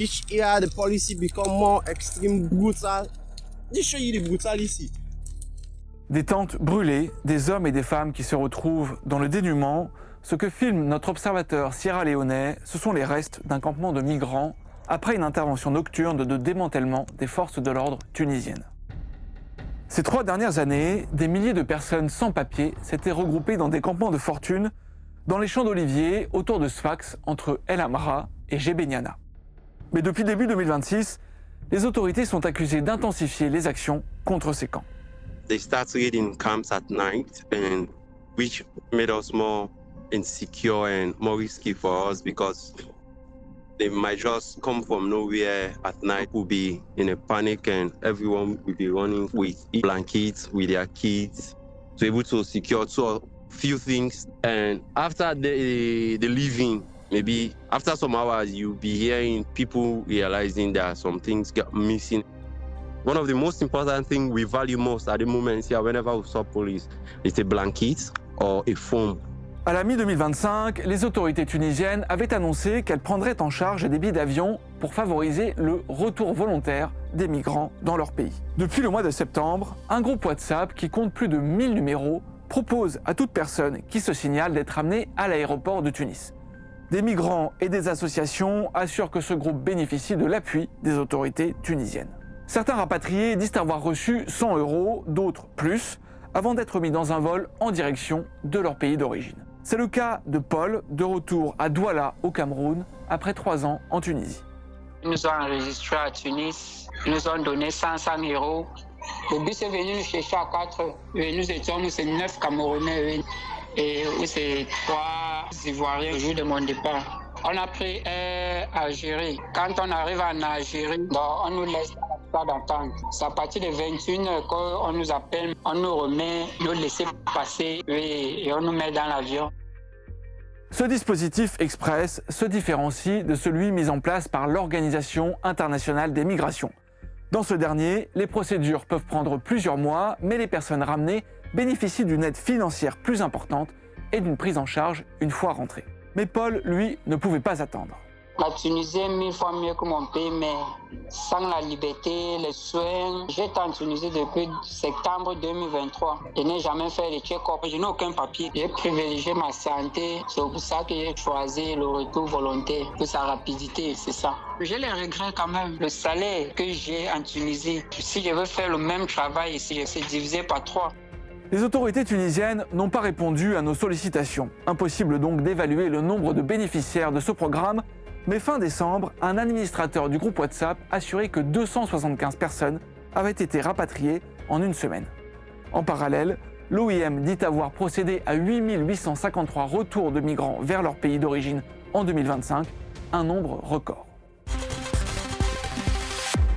Each year, the policy become more extreme, brutal. They show you the brutal ici. Des tentes brûlées, des hommes et des femmes qui se retrouvent dans le dénuement. Ce que filme notre observateur sierra-léonais, ce sont les restes d'un campement de migrants après une intervention nocturne de démantèlement des forces de l'ordre tunisiennes. Ces 3 dernières années, des milliers de personnes sans papier s'étaient regroupées dans des campements de fortune dans les champs d'oliviers autour de Sfax entre El Amra et Gebeniana. Mais depuis début 2026, les autorités sont accusées d'intensifier les actions contre ces camps. They start raiding camps at night, and which made us more insecure and more risky for us because they might just come from nowhere at night. We'll be in a panic and everyone will be running with blankets, with their kids, to able to secure a few things. And after the leaving, maybe after some hours, you'll be hearing people realizing that some things got missing. One of the most important things we value most at the moment here, whenever we saw police, is a blanket or a phone. À la mi-2025, les autorités tunisiennes avaient annoncé qu'elles prendraient en charge des billets d'avion pour favoriser le retour volontaire des migrants dans leur pays. Depuis le mois de septembre, un groupe WhatsApp qui compte plus de 1000 numéros propose à toute personne qui se signale d'être amenée à l'aéroport de Tunis. Des migrants et des associations assurent que ce groupe bénéficie de l'appui des autorités tunisiennes. Certains rapatriés disent avoir reçu 100 €, d'autres plus, avant d'être mis dans un vol en direction de leur pays d'origine. C'est le cas de Paul, de retour à Douala, au Cameroun, après 3 ans en Tunisie. Ils nous ont enregistrés à Tunis, ils nous ont donné 500 €. Le bus est venu nous chercher à 4, et nous étions, c'est 9 Camerounais, et c'est 3 Ivoiriens le jour de mon départ. On a pris Algérie. Quand on arrive en Algérie, on nous laisse pas d'attente. C'est à partir de 21h qu'on nous appelle, on nous remet, nous laisser passer et on nous met dans l'avion. Ce dispositif express se différencie de celui mis en place par l'Organisation internationale des migrations. Dans ce dernier, les procédures peuvent prendre plusieurs mois, mais les personnes ramenées bénéficient d'une aide financière plus importante et d'une prise en charge une fois rentrées. Mais Paul, lui, ne pouvait pas attendre. La Tunisie est 1000 fois mieux que mon pays, mais sans la liberté, les soins. J'étais en Tunisie depuis septembre 2023. Je n'ai jamais fait de check-up, je n'ai aucun papier. J'ai privilégié ma santé, c'est pour ça que j'ai choisi le retour volontaire, pour sa rapidité, c'est ça. J'ai les regrets quand même. Le salaire que j'ai en Tunisie, si je veux faire le même travail ici, c'est divisé par 3. Les autorités tunisiennes n'ont pas répondu à nos sollicitations. Impossible donc d'évaluer le nombre de bénéficiaires de ce programme, mais fin décembre, un administrateur du groupe WhatsApp assurait que 275 personnes avaient été rapatriées en une semaine. En parallèle, l'OIM dit avoir procédé à 8853 retours de migrants vers leur pays d'origine en 2025, un nombre record.